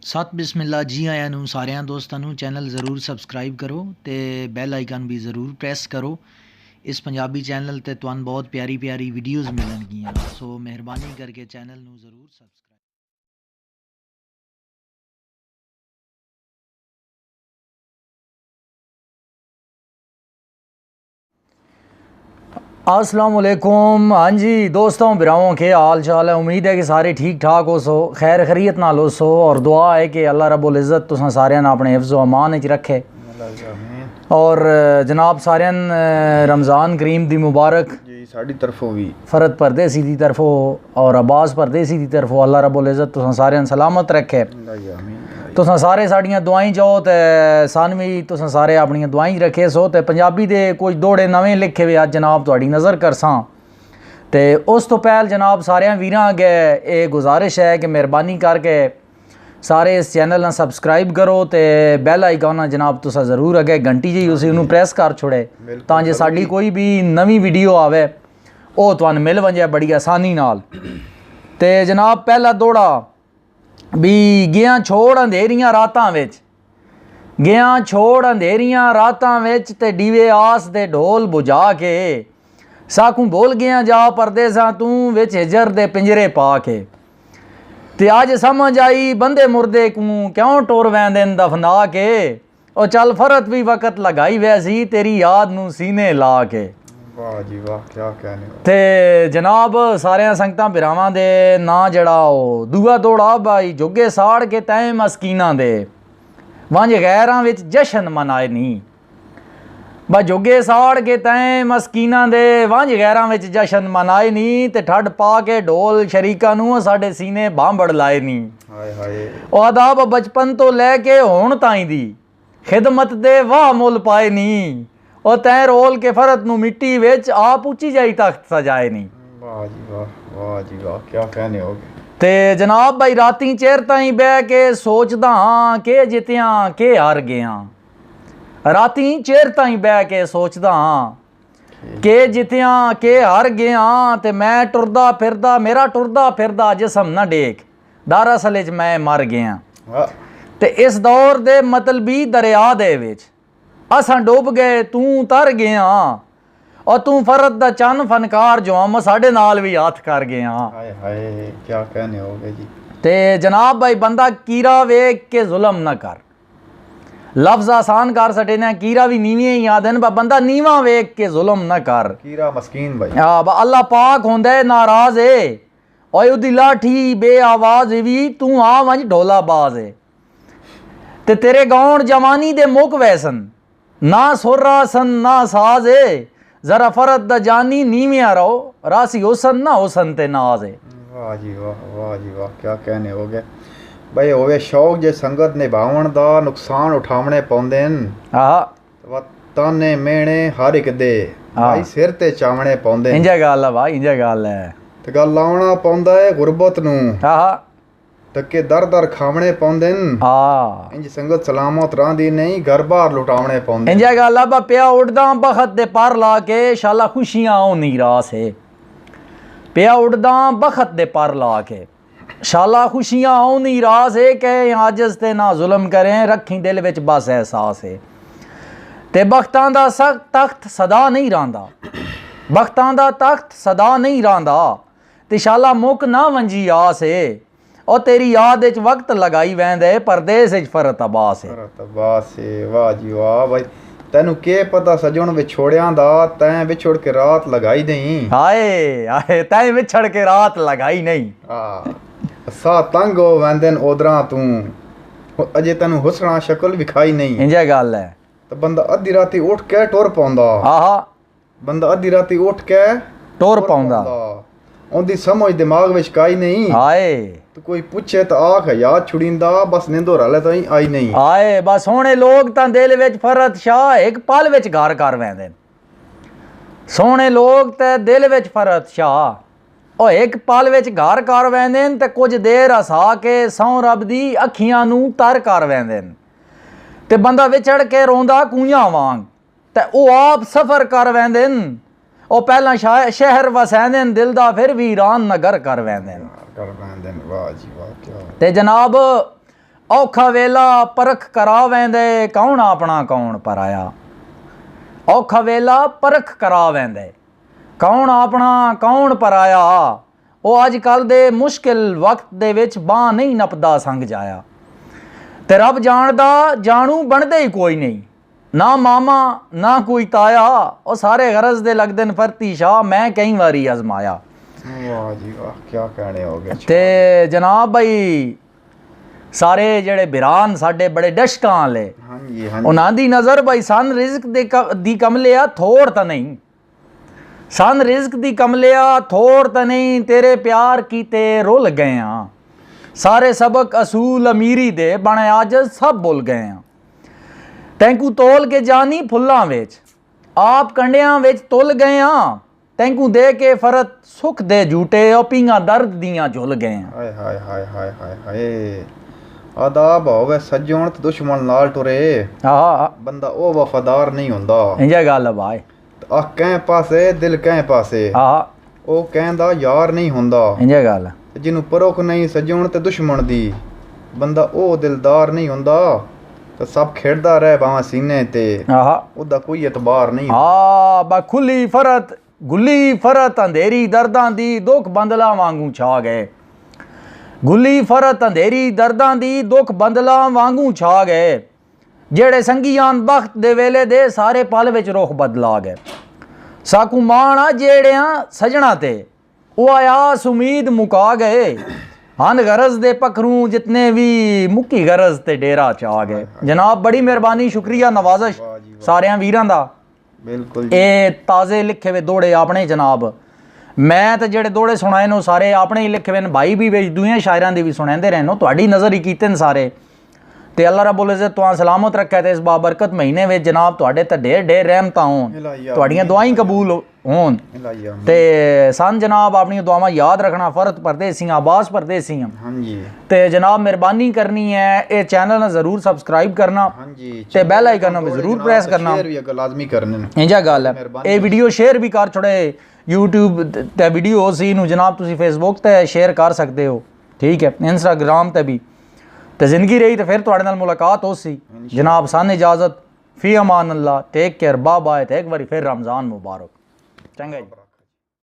सत बिस्मिल्ला जी आया नूं सारिਆਂ ਦੋਸਤਾਂ ਨੂੰ ਚੈਨਲ ਜ਼ਰੂਰ ਸਬਸਕ੍ਰਾਈਬ ਕਰੋ ਤੇ ਬੈਲ ਆਈਕਨ ਵੀ ਜ਼ਰੂਰ ਪ੍ਰੈਸ ਕਰੋ। ਇਸ ਪੰਜਾਬੀ ਚੈਨਲ ਤੇ ਤੁਹਾਨੂੰ ਬਹੁਤ ਪਿਆਰੀ ਪਿਆਰੀ ਵੀਡੀਓਜ਼ ਮਿਲਣਗੀਆਂ, ਸੋ ਮਿਹਰਬਾਨੀ ਕਰਕੇ ਚੈਨਲ ਨੂੰ ਜ਼ਰੂਰ ਸਬਸਕ੍ਰਾਈਬ। अस्सलाम वालेकुम। हाँ जी दोस्तों बिराओं के हाल चाल है। उम्मीद है कि सारे ठीक ठाक हो सो, खैर खरीत नाल हो सो, और दुआ है कि अल्लाह रब्बुल इज़्ज़त तुसां सारियां ने अपने हिफ्ज़ व अमान च रखे। और जनाब सारियां रमज़ान करीम दी मुबारक जी साड़ी तरफों भी, फरद परदेसी दी तरफों और अब्बास परदेसी दी तरफों अल्लाह रब्बुल इज़्ज़त तुसां सारियां सलामत रखे। तुसां सारे साड़ियां दुआई चाहो तो सन भी तुसां सारे अपनियां दुआई रखे सो। तो पंजाबी दे कुछ दोड़े नवे लिखे हुए अज जनाब तुहाड़ी नज़र करसां। तो उस तो पहल जनाब सारियां वीरां अगे ये गुजारिश है कि मेहरबानी करके सारे इस चैनल ना सब्सक्राइब करो तो बैल आइकन जनाब तुसा ज़रूर अगे घंटी जी उसी उन्होंने प्रेस कर छोड़े ताकि साड़ी कोई भी नवी वीडियो आवे वो तुहानू मिल वंजे बड़ी आसानी नाल। ते जनाब पहला दौड़ा भी गया छोड़ अंधेरियां रातां विच, गया छोड़ अंधेरियां रातां विच ते डीवे आस दे ढोल बुझा के साकू बोल गया जा परदेसा तू विच हिजर दे पिंजरे पा के। ते अज समझ आई बंदे मुर्दे को क्यों टोर वैंदे दफना के, और चल फरत भी वक़्त लगाई वैसी तेरी याद नू सीने ला के। वाह जी वाह, क्या कहने हो। ते जनाब सारियां संगतां भरावां दे ना जड़ा दूआ दौड़ा भाई जोगे साड़ के तैं मस्कीना दे वंज गैरां विच जशन मनाए नी। बा जोगे साड़ के तैं मस्कीना दे वंज गैरां विच जशन मनाए नी, ते ठड पा के ढोल शरीका नू साडे सीने बांबड़ लाए नी। हाय हाय ओ अदाब बचपन तो लैके हुण ताईं दी खिदमत दे वाह मुल पाए नी, और तैं रोल के फरत नू मिट्टी विच आप उची जाई तख्त सजाए नी। वाह जी वाह, वाह जी वाह, क्या कहने हो। ते जनाब भाई राती चेर ताईं बह के सोचदा हाँ के जित्तियां के हार गया, राती चेर ताईं बह के सोचदा हाँ के जित्तियां के हार गया, ते मैं टुरदा फिरदा मेरा टुरदा फिरदा जिसम ना डेक दरअसल च मैं मर गया। ते इस दौर दे मतलबी दरिया दे विच असां डुब गए तू तर गया, और तू फरद दा चन फनकार जो हम साढ़े नाल भी हाथ कर गया। हाय हाय क्या कहने हो जी। ते जनाब भाई बंदा कीरा वेख के जुल्म न कर, लफ्ज़ आसान कर सटे ने कीरा भी नीवे ही याद है, बंदा नीवा वेख के जुल्म न कर। कीरा मस्कीन भाई अल्लाह पाक होंदा है नाराज है, और उदी लाठी बे आवाज भी तू आ वंज ढोला बाज है। ते तेरे गाउन जवानी दे मुक वैसन ना सुरा सन ना साज है, जरा फरद दा जानी नीविया रहो रासी हुसन ना हुसन ते नाज है। वाह जी वाह, वाह जी वाह, क्या कहने हो गए भाई। होवे शौक जे संगत निभावण दा नुकसान उठावणे पौंदे न। ताने मेणे हर एक दे भाई सिर ते चावणे पौंदे। इंजा गल है भाई, इंजा गल है। ते गल लावना पौंदा है गुरबत नू, टके दर दर खावणे पौंदे न। इंज संगत सलामत रांदी नहीं घर बार लुटावणे पौंदे। इंजा गल बा पिया उड़दा बखत दे पर ला के शाला खुशियां होनी रास है, पिया उड़दा बखत दे पर ला के शाला खुशियां होनी रास है, के आजिज़ ते ना जुल्म करें रखी दिल विच बस एहसास है। ते बख्तां दा सख्त तख्त सदा नहीं रांदा, बख्तां दा तख्त सदा नहीं रांदा, ते शाला मुक ना वंजी आस है, और तेरी याद विच वक्त लगाई वैंदे परदेस विच फरत अब्बास है। फरत अब्बास है, वाह जी वाह भाई। तैनू के पता सजण विछोड़ियां दा तैं विछोड़ के रात लगाई नहीं। हाय हाय तैं विछड़ के रात लगाई नहीं। सा तंग हो वैंदे ओदरा तू अजे तैनू हुसना शक्ल विखाई नहीं। इंजा गल है। तो बंदा अद्धी राती उठ के टुर पाउंदा। बंदा अद्धी राती उठ के टुर पाउंदा, ओंदी समझ दिमाग विच काई नहीं। हाय तो कोई पूछे तो आख याद छुड़ींदा बस निंदो रले तो आई नहीं। हाय बस सोहणे लोग तां दिल विच फरत शाह एक पल विच घर कर वैंदे, सोहणे लोग ते दिल विच फरत शाह ओ एक पल विच घर कर वैंदे ते कुछ देर हसा के सौं रब दी अखियां नू तर कर वैंदे, ते बंदा विछड़ के रोंदा कूंया वांग, ते ओ आप सफर कर वैंदे, ओ पहला शहर वसैंदे दिल दा फिर वीरान नगर कर वैंदे। वाह जी वाह, क्या ते जनाब ਔਖਾ ਵੇਲਾ ਪਰਖ ਕਰਾ ਵੈਂਦੇ ਕੌਣ ਆਪਣਾ ਕੌਣ ਪਰਾਇਆ। ਔਖਾ ਵੇਲਾ ਪਰਖ ਕਰਾ ਵੈਂਦੇ ਕੌਣ ਆਪਣਾ ਕੌਣ ਪਰਾਇਆ। ਉਹ ਅੱਜ ਕੱਲ੍ਹ ਦੇ ਮੁਸ਼ਕਿਲ ਵਕਤ ਦੇ ਵਿੱਚ ਬਾਂਹ ਨਹੀਂ ਨੱਪਦਾ ਸੰਗ ਜਾਇਆ। ਤੇ ਰੱਬ ਜਾਣਦਾ ਜਾਣੂ ਬਣਦੇ ਹੀ ਕੋਈ ਨਹੀਂ, ਨਾ ਮਾਮਾ ਨਾ ਕੋਈ ਤਾਇਆ। ਉਹ ਸਾਰੇ ਗਰਜ਼ ਦੇ ਲੱਗਦੇ ਨੇ ਫਰਤੀ ਸ਼ਾਹ, ਮੈਂ ਕਈ ਵਾਰੀ ਅਜ਼ਮਾਇਆ। ਵਾਹ ਜੀ ਵਾਹ, ਕੀ ਕਹਿਣੇ ਹੋ ਗਏ। ਤੇ ਜਨਾਬ ਭਾਈ ਸਾਰੇ ਜਿਹੜੇ ਬਿਰਾਨ ਸਾਡੇ ਬੜੇ ਡਸ਼ਕਾਂ ਵਾਲੇ, ਹਾਂਜੀ ਹਾਂਜੀ, ਉਹਨਾਂ ਦੀ ਨਜ਼ਰ ਭਾਈ ਸਨ ਰਿਜ਼ਕ ਦੀ ਕਮਲਿਆ ਥੋੜ ਤਾਂ ਨਹੀਂ, ਸਨ ਰਿਜ਼ਕ ਦੀ ਕਮਲਿਆ ਥੋੜ ਤਾਂ ਨਹੀਂ। ਤੇਰੇ ਪਿਆਰ ਕੀਤੇ ਰੁੱਲ ਗਏ ਆ, ਸਾਰੇ ਸਬਕ ਅਸੂਲ ਅਮੀਰੀ ਦੇ ਬਣ ਅੱਜ ਸਭ ਭੁੱਲ ਗਏ ਆ। ਤੈਂਕੂ ਤੋਲ ਕੇ ਜਾਨੀ ਫੁੱਲਾਂ ਵਿੱਚ ਆਪ ਕੰਡਿਆਂ ਵਿੱਚ ਤੁਲ ਗਏ ਆ। ਤੈਂਕੂ ਦੇ ਕੇ ਫਰਤ ਸੁਖ ਦੇ ਝੂਟੇ ਉਹ ਪੀਂਗਾ ਦਰਦ ਦੀਆਂ ਝੁੱਲ ਗਏ ਆ। ਹਾਏ ਹਾਏ ਹਾਏ ਹਾਏ ਹਾਏ ਹਾਏ। ਆਦਾਬ ਹੋਵੇ ਸੱਜਣ ਤੇ ਦੁਸ਼ਮਣ ਨਾਲ ਟੁਰੇ, ਆਹ ਬੰਦਾ ਉਹ ਵਫਾਦਾਰ ਨਹੀਂ ਹੁੰਦਾ। ਇੰਜਾ ਗੱਲ ਆ ਭਾਈ, ਆ ਕਹਿ ਪਾਸੇ ਦਿਲ ਕਹਿ ਪਾਸੇ, ਆਹ ਉਹ ਕਹਿੰਦਾ ਯਾਰ ਨਹੀਂ ਹੁੰਦਾ। ਇੰਜਾ ਗੱਲ ਤੇ ਜਿਹਨੂੰ ਪਰਖ ਨਹੀਂ ਸੱਜਣ ਤੇ ਦੁਸ਼ਮਣ ਦੀ, ਬੰਦਾ ਉਹ ਦਿਲਦਾਰ ਨਹੀਂ ਹੁੰਦਾ। ਤੇ ਸਭ ਖੇਡਦਾ ਰਹਿ ਬਾਹਾਂ ਸੀਨੇ ਤੇ, ਆਹ ਉਹਦਾ ਕੋਈ ਇਤਬਾਰ ਨਹੀਂ। ਆ ਬਾ ਖੁੱਲੀ ਫਰਤ ਗੁੱਲੀ ਫਰਤ ਅੰਧੇਰੀ ਦਰਦਾਂ ਦੀ ਦੁੱਖ ਬੰਦਲਾ ਵਾਂਗੂ ਛਾ ਗਏ। ਗੁੱਲੀ ਫਰਤ ਅੰਧੇਰੀ ਦਰਦਾਂ ਦੀ ਦੁੱਖ ਬੰਦਲਾ ਵਾਂਗੂ ਛਾ ਗਏ। ਜਿਹੜੇ ਸੰਗੀਆਂ ਬਖਤ ਦੇ ਵੇਲੇ ਦੇ ਸਾਰੇ ਪਲ ਵਿੱਚ ਰੁਖ ਬਦਲਾ ਗਏ। ਸਾਕੂ ਮਾਣਾ ਜਿਹੜਿਆਂ ਸਜਣਾ ਤੇ ਉਹ ਆਸ ਉਮੀਦ ਮੁਕਾ ਗਏ। ਹਨ ਗਰਜ਼ ਦੇ ਪਖਰੂ ਜਿਤਨੇ ਵੀ ਮੁੱਕੀ ਗਰਜ਼ ਤੇ ਡੇਰਾ ਚਾ ਗਏ। ਜਨਾਬ ਬੜੀ ਮਿਹਰਬਾਨੀ, ਸ਼ੁਕਰੀਆ, ਨਵਾਜ਼ਸ਼ ਸਾਰਿਆਂ ਵੀਰਾਂ ਦਾ। ਬਿਲਕੁਲ ਇਹ ਤਾਜ਼ੇ ਲਿਖੇ ਵੇ ਦੋੜੇ ਆਪਣੇ ਜਨਾਬ, ਮੈਂ ਤਾਂ ਜਿਹੜੇ ਦੋੜੇ ਸੁਣਾਏ ਨੇ ਸਾਰੇ ਆਪਣੇ ਹੀ ਲਿਖੇ ਵੇ ਨੇ। ਭਾਈ ਵੀ ਵੇਚ ਦੂਏ ਸ਼ਾਇਰਾਂ ਦੀ ਵੀ ਸੁਣਾਉਂਦੇ ਰਹੇ ਨੇ, ਤੁਹਾਡੀ ਨਜ਼ਰ ਹੀ ਕੀਤੇ ਨੇ ਸਾਰੇ। ਤੇ ਅੱਲਾ ਰੱਬੁਲ ਇੱਜ਼ਤ ਤੁਹਾਨੂੰ ਸਲਾਮਤ ਰੱਖੇ ਤੇ ਇਸ ਬਾਬਰਕਤ ਮਹੀਨੇ ਵਿੱਚ ਜਨਾਬ ਤੁਹਾਡੇ ਤੇ ਢੇਰ ਢੇਰ ਰਹਿਮਤਾਂ ਹੋਣ, ਤੁਹਾਡੀਆਂ ਦੁਆਵਾਂ ਕਬੂਲ ਹੋਣ। ਤੇ ਸਨ ਜਨਾਬ ਆਪਣੀਆਂ ਦੁਆਵਾਂ ਯਾਦ ਰੱਖਣਾ। ਫਰਤ ਪਰਦੇਸੀਆਂ ਆਬਾਸ ਪਰਦੇਸੀਆਂ, ਹਾਂਜੀ। ਤੇ ਜਨਾਬ ਮਿਹਰਬਾਨੀ ਕਰਨੀ ਹੈ ਇਹ ਚੈਨਲ ਨੂੰ ਜ਼ਰੂਰ ਸਬਸਕ੍ਰਾइब ਕਰਨਾ, ਹਾਂਜੀ। ਤੇ ਬੈਲ ਆਈਕਨ ਨੂੰ ਜ਼ਰੂਰ ਪ੍ਰੈਸ ਕਰਨਾ, ਸ਼ੇਅਰ ਵੀ ਲਾਜ਼ਮੀ ਕਰਨਾ। ਇੰਜਾ ਗੱਲ ਹੈ, ਇਹ ਵੀਡੀਓ ਸ਼ੇਅਰ ਵੀ ਕਰ ਛੋੜੇ। YouTube ਤੇ ਵੀਡੀਓ ਸੀ ਨੂੰ ਜਨਾਬ ਤੁਸੀਂ Facebook ਤੇ ਸ਼ੇਅਰ ਕਰ ਸਕਦੇ ਹੋ, ਠੀਕ ਹੈ, Instagram ਤੇ ਵੀ। ਤੇ ਜ਼ਿੰਦਗੀ ਰਹੀ ਤੇ ਫਿਰ ਤੁਹਾਡੇ ਨਾਲ ਮੁਲਾਕਾਤ ਹੋ ਸੀ ਜਨਾਬ। ਸਾਨੂੰ ਇਜਾਜ਼ਤ, ਫੀ ਅਮਾਨ ਅੱਲਾ, ਟੇਕ केयर, बाय बाय। ਤੇ ਇੱਕ ਵਾਰੀ ਫਿਰ रमज़ान मुबारक। चंगा जी।